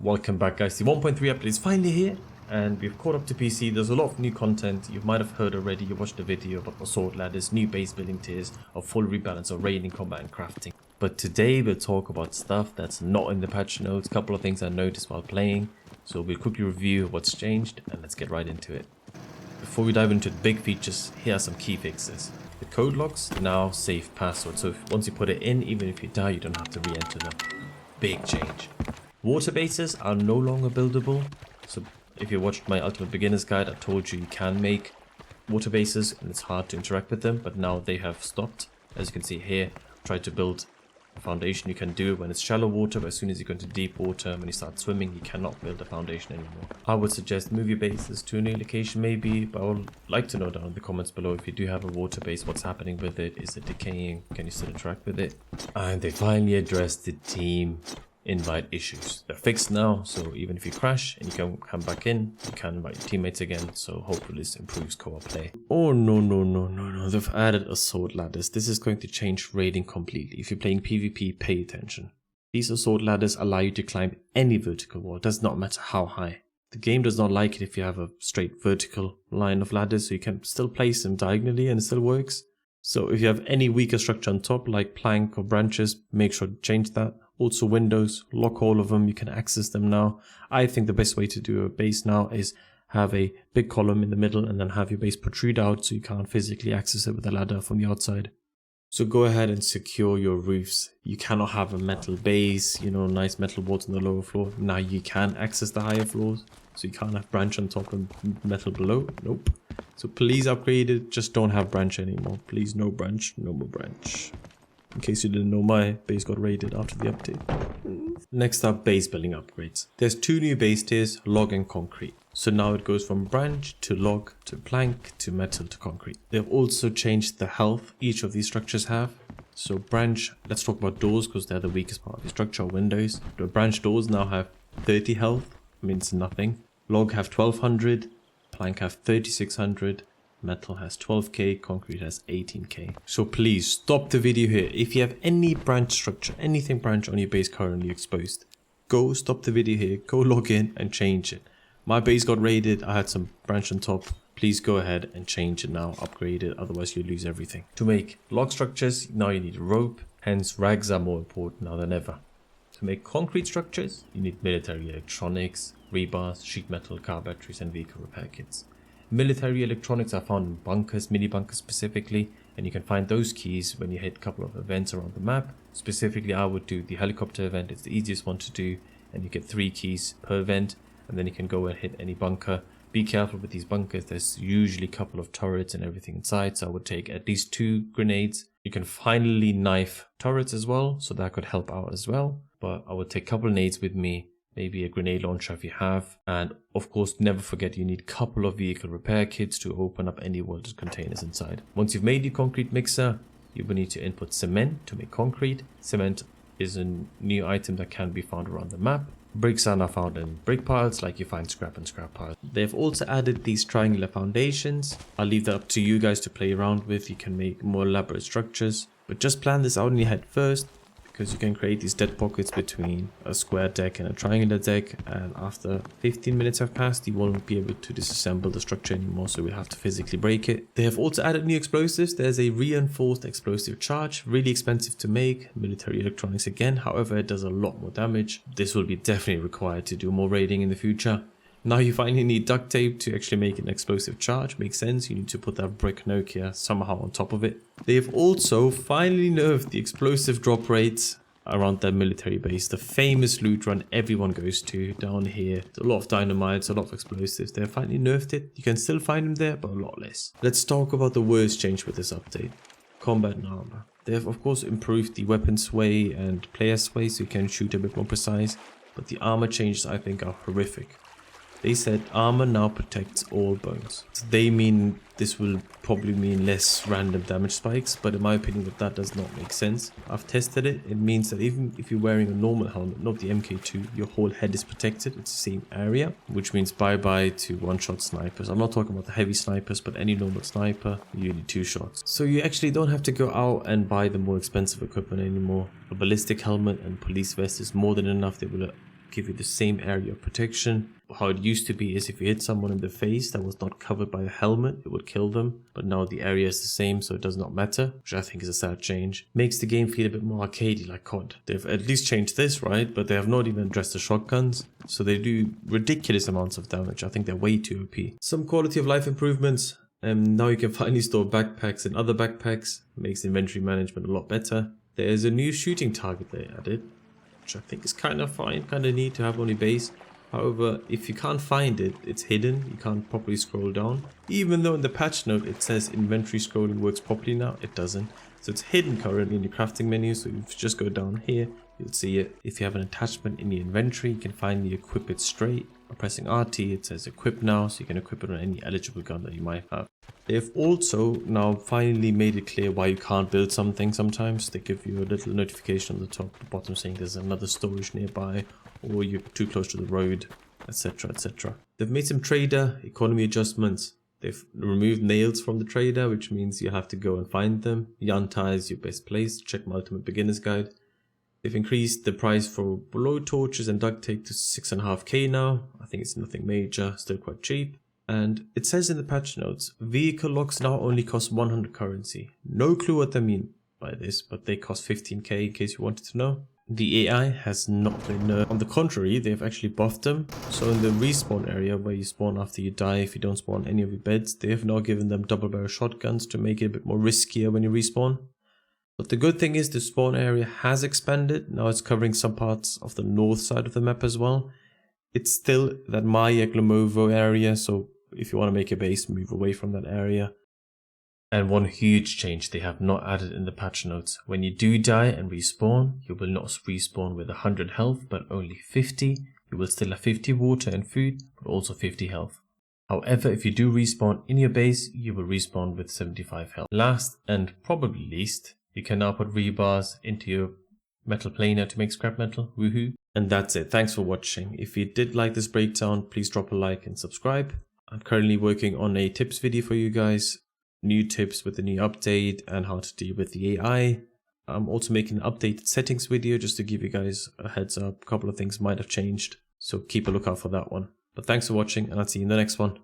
Welcome back, guys. The 1.3 update is finally here and we've caught up to PC. There's a lot of new content you might have heard already. You watched the video about the sword ladders, new base building tiers, a full rebalance of raiding, combat and crafting. But today we'll talk about stuff that's not in the patch notes, a couple of things I noticed while playing. So we'll quickly review what's changed and let's get right into it. Before we dive into the big features, here are some key fixes. The code locks now save password, so once you put it in, even if you die, you don't have to re-enter them. Big change. Water bases are no longer buildable. So if you watched my Ultimate Beginner's Guide, I told you can make water bases and it's hard to interact with them, but now they have stopped. As you can see here, try to build a foundation. You can do it when it's shallow water, but as soon as you go into deep water, when you start swimming, you cannot build a foundation anymore. I would suggest move your bases to a new location maybe, but I would like to know down in the comments below if you do have a water base, what's happening with it. Is it decaying? Can you still interact with it? And they finally addressed the team invite issues. They're fixed now, so even if you crash and you can come back in, you can invite your teammates again, so hopefully this improves co-op play. Oh no, they've added assault ladders. This is going to change raiding completely. If you're playing PvP, pay attention. These assault ladders allow you to climb any vertical wall, it does not matter how high. The game does not like it if you have a straight vertical line of ladders, so you can still place them diagonally and it still works. So if you have any weaker structure on top, like plank or branches, make sure to change that. Also windows, lock all of them, you can access them now. I think the best way to do a base now is have a big column in the middle and then have your base protrude out so you can't physically access it with a ladder from the outside. So go ahead and secure your roofs. You cannot have a metal base, nice metal walls on the lower floor. Now you can access the higher floors, so you can't have branch on top and metal below. Nope. So please upgrade it, just don't have branch anymore. Please, no branch, no more branch. In case you didn't know, my base got raided after the update. Next up, base building upgrades. There's two new base tiers, log and concrete. So now it goes from branch to log to plank to metal to concrete. They've also changed the health each of these structures have. So branch, let's talk about doors because they're the weakest part of the structure, windows. The branch doors now have 30 health, means nothing. Log have 1200, plank have 3600. Metal has 12k, concrete has 18k. So please stop the video here. If you have any branch structure, anything branch on your base currently exposed, go stop the video here, go log in and change it. My base got raided, I had some branch on top. Please go ahead and change it now, upgrade it, otherwise you lose everything. To make log structures, now you need a rope, hence rags are more important now than ever. To make concrete structures, you need military electronics, rebars, sheet metal, car batteries and vehicle repair kits. Military electronics are found in bunkers, mini bunkers specifically, and you can find those keys when you hit a couple of events around the map. Specifically, I would do the helicopter event, it's the easiest one to do, and you get 3 keys per event, and then you can go and hit any bunker. Be careful with these bunkers, there's usually a couple of turrets and everything inside, so I would take at least 2 grenades. You can finally knife turrets as well, so that could help out as well, but I would take a couple of nades with me. Maybe a grenade launcher if you have, and of course never forget you need a couple of vehicle repair kits to open up any welded containers inside. Once you've made your concrete mixer, you will need to input cement to make concrete. Cement is a new item that can be found around the map. Bricks are now found in brick piles like you find scrap and scrap piles. They've also added these triangular foundations. I'll leave that up to you guys to play around with. You can make more elaborate structures, but just plan this out in your head first, because you can create these dead pockets between a square deck and a triangular deck, and after 15 minutes have passed you won't be able to disassemble the structure anymore, so we'll have to physically break it. They have also added new explosives. There's a reinforced explosive charge, really expensive to make, military electronics again, however it does a lot more damage. This will be definitely required to do more raiding in the future. Now you finally need duct tape to actually make an explosive charge. Makes sense, you need to put that brick Nokia somehow on top of it. They have also finally nerfed the explosive drop rates around their military base. The famous loot run everyone goes to down here. There's a lot of dynamites, a lot of explosives. They have finally nerfed it. You can still find them there, but a lot less. Let's talk about the worst change with this update. Combat and armor. They have of course improved the weapon sway and player sway so you can shoot a bit more precise, but the armor changes I think are horrific. They said armor now protects all bones. So they mean this will probably mean less random damage spikes, but in my opinion that does not make sense. I've tested it. It means that even if you're wearing a normal helmet, not the MK2, your whole head is protected. It's the same area, which means bye-bye to one-shot snipers. I'm not talking about the heavy snipers, but any normal sniper, you need 2 shots. So you actually don't have to go out and buy the more expensive equipment anymore. A ballistic helmet and police vest is more than enough. They will give you the same area of protection. How it used to be is if you hit someone in the face that was not covered by a helmet, it would kill them. But now the area is the same, so it does not matter, which I think is a sad change. Makes the game feel a bit more arcadey like COD. They've at least changed this, right? But they have not even addressed the shotguns, so they do ridiculous amounts of damage. I think they're way too OP. Some quality of life improvements. Now you can finally store backpacks and other backpacks. Makes inventory management a lot better. There's a new shooting target they added, which I think is kind of fine, kind of neat to have on your base. However, if you can't find it, it's hidden. You can't properly scroll down. Even though in the patch note it says inventory scrolling works properly now, it doesn't. So it's hidden currently in your crafting menu. So if you just go down here, you'll see it. If you have an attachment in your inventory, you can finally equip it straight. By pressing RT, it says equip now, so you can equip it on any eligible gun that you might have. They've also now finally made it clear why you can't build something sometimes. They give you a little notification on the top or bottom saying there's another storage nearby, or you're too close to the road, etc, etc. They've made some trader economy adjustments. They've removed nails from the trader, which means you have to go and find them. Yanta is your best place. Check my ultimate beginner's guide. They've increased the price for blow torches and duct tape to 6.5k now. I think it's nothing major, still quite cheap. And it says in the patch notes, vehicle locks now only cost 100 currency. No clue what they mean by this, but they cost 15k in case you wanted to know. The AI has not been nerfed. On the contrary, they've actually buffed them. So in the respawn area where you spawn after you die, if you don't spawn any of your beds, they have now given them double barrel shotguns to make it a bit more riskier when you respawn. But the good thing is the spawn area has expanded. Now it's covering some parts of the north side of the map as well. It's still that Maya Glomovo area, so if you want to make a base, move away from that area. And one huge change they have not added in the patch notes. When you do die and respawn, you will not respawn with 100 health, but only 50. You will still have 50 water and food, but also 50 health. However, if you do respawn in your base, you will respawn with 75 health. Last and probably least, you can now put rebars into your metal planer to make scrap metal. Woohoo! And that's it. Thanks for watching. If you did like this breakdown, please drop a like and subscribe. I'm currently working on a tips video for you guys. New tips with the new update and how to deal with the AI. I'm also making an updated settings video just to give you guys a heads up. A couple of things might have changed, so keep a lookout for that one. But thanks for watching, and I'll see you in the next one.